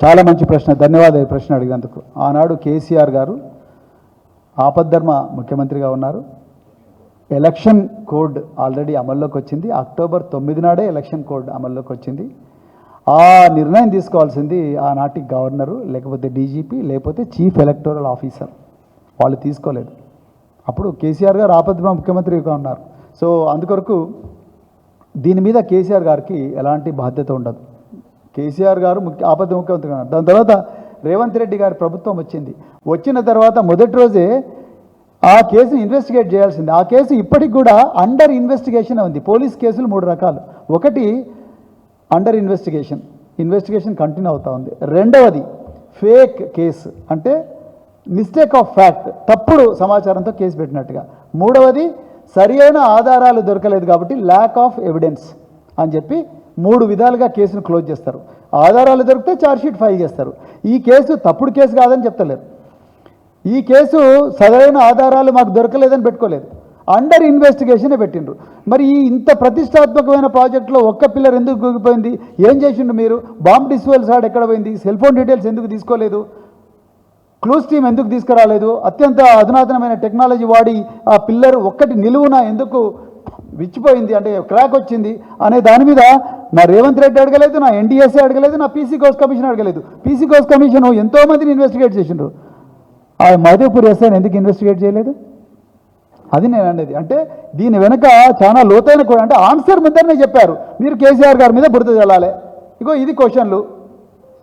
చాలా మంచి ప్రశ్న, ధన్యవాదాలు. ప్రశ్న అడిగినందుకు. ఆనాడు కేసీఆర్ గారు ఆపద్ధర్మ ముఖ్యమంత్రిగా ఉన్నారు. ఎలక్షన్ కోడ్ ఆల్రెడీ అమల్లోకి వచ్చింది. అక్టోబర్ 9 నాడే ఎలక్షన్ కోడ్ అమల్లోకి వచ్చింది. ఆ నిర్ణయం తీసుకోవాల్సింది ఆనాటి గవర్నరు, లేకపోతే డీజీపీ, లేకపోతే చీఫ్ ఎలక్టోరల్ ఆఫీసర్. వాళ్ళు తీసుకోలేదు. అప్పుడు కేసీఆర్ గారు ఆపద్ధర్మ ముఖ్యమంత్రిగా ఉన్నారు. సో అందుకొరకు దీని మీద కేసీఆర్ గారికి ఎలాంటి బాధ్యత ఉండదు. కేసీఆర్ గారు ఆపద్ధర్మ ముఖ్యమంత్రిగా ఉన్నారు. దాని తర్వాత రేవంత్ రెడ్డి గారి ప్రభుత్వం వచ్చింది. వచ్చిన తర్వాత మొదటి రోజే ఆ కేసును ఇన్వెస్టిగేట్ చేయాల్సింది. ఆ కేసు ఇప్పటికి కూడా అండర్ ఇన్వెస్టిగేషన్ ఉంది. పోలీస్ కేసులు 3 రకాలు. ఒకటి అండర్ ఇన్వెస్టిగేషన్ కంటిన్యూ అవుతూ ఉంది. రెండవది ఫేక్ కేసు, అంటే మిస్టేక్ ఆఫ్ ఫ్యాక్ట్, తప్పుడు సమాచారంతో కేసు పెట్టినట్టుగా. మూడవది సరి అయిన ఆధారాలు దొరకలేదు కాబట్టి ల్యాక్ ఆఫ్ ఎవిడెన్స్ అని చెప్పి 3 విధాలుగా కేసును క్లోజ్ చేస్తారు. ఆధారాలు దొరికితే ఛార్జ్షీట్ ఫైల్ చేస్తారు. ఈ కేసు తప్పుడు కేసు కాదని చెప్తలేరు. ఈ కేసు సరైన ఆధారాలు మాకు దొరకలేదని పెట్టుకోలేదు, అండర్ ఇన్వెస్టిగేషనే పెట్టిండ్రు. మరి ఈ ఇంత ప్రతిష్టాత్మకమైన ప్రాజెక్టులో ఒక్క పిల్లర్ ఎందుకు గూగిపోయింది? ఏం చేసిండ్రు మీరు? బాంబ్ డిస్పోజల్ సాడ్ ఎక్కడ పోయింది? సెల్ ఫోన్ డీటెయిల్స్ ఎందుకు తీసుకోలేదు? క్లూస్ టీమ్ ఎందుకు తీసుకురాలేదు? అత్యంత అధునాతనమైన టెక్నాలజీ వాడి ఆ పిల్లర్ ఒక్కటి నిలువున ఎందుకు విచ్చిపోయింది, అంటే క్రాక్ వచ్చింది అనే దాని మీద నా రేవంత్ రెడ్డి అడగలేదు, నా ఎన్డీఎస్ఏ అడగలేదు, నా పీసీ కోర్స్ కమిషన్ అడగలేదు. పీసీ కోర్స్ కమిషన్ ఎంతోమందిని ఇన్వెస్టిగేట్ చేసిండ్రు. ఆ మధుపూర్ ఎస్ఐని ఎందుకు ఇన్వెస్టిగేట్ చేయలేదు? అది నేను అనేది. అంటే దీని వెనుక చాలా లోతైన కూడా, అంటే ఆన్సర్ ముద్దరనే చెప్పారు. మీరు కేసీఆర్ గారి మీద బురద చల్లాలి. ఇగో ఇది క్వశ్చన్లు,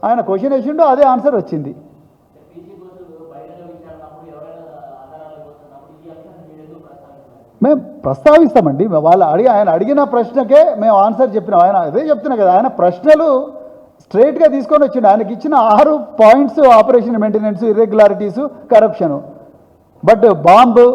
ఆయన క్వశ్చన్ వేసిండు, అదే ఆన్సర్ వచ్చింది. మేము ప్రస్తావిస్తామండి. వాళ్ళు ఆయన అడిగిన ప్రశ్నకే మేము ఆన్సర్ చెప్పినాం. ఆయన అదే చెప్తున్నా కదా, ఆయన ప్రశ్నలు స్ట్రైట్గా తీసుకొని వచ్చిండు. ఆయనకి ఇచ్చిన 6 points: operation maintenance, irregularities, corruption. But bomb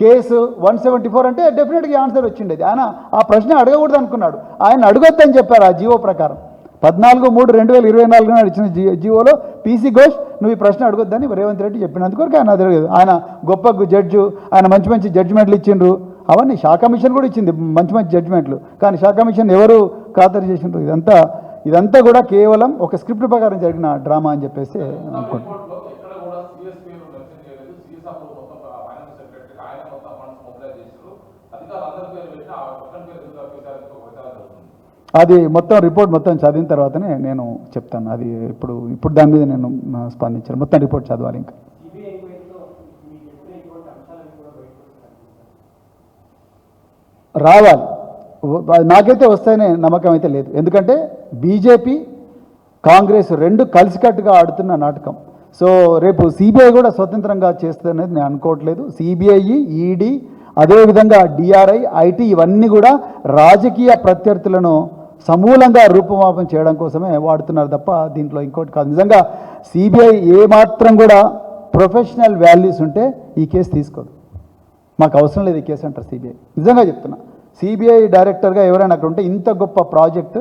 case 174 అంటే డెఫినెట్గా ఆన్సర్ వచ్చిండేది. ఆయన ఆ ప్రశ్న అడగకూడదు అనుకున్నాడు. ఆయన అడగొద్దని చెప్పారు ఆ జీవో ప్రకారం. 14/3/2024 ఇచ్చిన జీవోలో పీసీ ఘోష్ నువ్వు ఈ ప్రశ్న అడగొద్దని రేవంత్ రెడ్డి చెప్పినందుకు ఆయన అడగలేదు. ఆయన గొప్ప జడ్జు, ఆయన మంచి మంచి జడ్జిమెంట్లు ఇచ్చిండ్రు. అవన్నీ షా కమిషన్ కూడా ఇచ్చింది మంచి మంచి జడ్జిమెంట్లు. కానీ షా కమిషన్ ఎవరు ఖాతరు చేసిండ్రు? ఇదంతా కూడా కేవలం ఒక స్క్రిప్ట్ ప్రకారం జరిగిన డ్రామా అని చెప్పేసి అనుకుంటున్నాను. అది మొత్తం రిపోర్ట్ మొత్తం చదివిన తర్వాతనే నేను చెప్తాను. అది ఇప్పుడు దాని మీద నేను స్పందించాను. మొత్తం రిపోర్ట్ చదవాలి. ఇంకా రావాలి. నాకైతే వస్తాయనే నమ్మకం అయితే లేదు. ఎందుకంటే బీజేపీ కాంగ్రెస్ 2 కలిసికట్టుగా ఆడుతున్న నాటకం. సో రేపు సిబిఐ కూడా స్వతంత్రంగా చేస్తుందనేది నేను అనుకోవట్లేదు. సిబిఐ, ఈడీ, అదేవిధంగా డిఆర్ఐ, ఐటీ ఇవన్నీ కూడా రాజకీయ ప్రత్యర్థులను సమూలంగా రూపుమాపం చేయడం కోసమే వాడుతున్నారు తప్ప దీంట్లో ఇంకోటి కాదు. నిజంగా సిబిఐ ఏమాత్రం కూడా ప్రొఫెషనల్ వాల్యూస్ ఉంటే ఈ కేసు తీసుకోదు. మాకు అవసరం లేదు ఈ కేసు అంటారు సిబిఐ. నిజంగా చెప్తున్నా. సిబిఐ డైరెక్టర్గా ఎవరైనా అక్కడ ఉంటే ఇంత గొప్ప ప్రాజెక్టు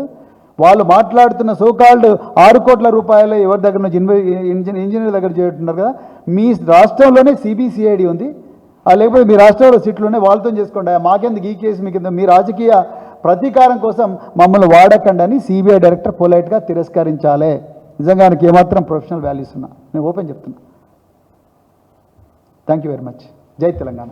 వాళ్ళు మాట్లాడుతున్న సోకాల్డ్ 6 కోట్ల రూపాయలు ఎవరి దగ్గర నుంచి ఇంజనీర్ దగ్గర చేస్తున్నారు కదా. మీ రాష్ట్రంలోనే సిబిసిఐడి ఉంది, లేకపోతే మీ రాష్ట్రంలో సీట్లునే వాళ్ళతో చేసుకోండి. మాకెందుకు ఈ కేసు? మీకు మీ రాజకీయ ప్రతీకారం కోసం మమ్మల్ని వాడకండి అని సిబిఐ డైరెక్టర్ పొలైట్గా తిరస్కరించాలి. నిజంగా ఆయనకి ఏమాత్రం ప్రొఫెషనల్ వాల్యూస్ ఉన్నా నేను ఓపెన్ చెప్తున్నా. Thank you very much. జై తెలంగాణ.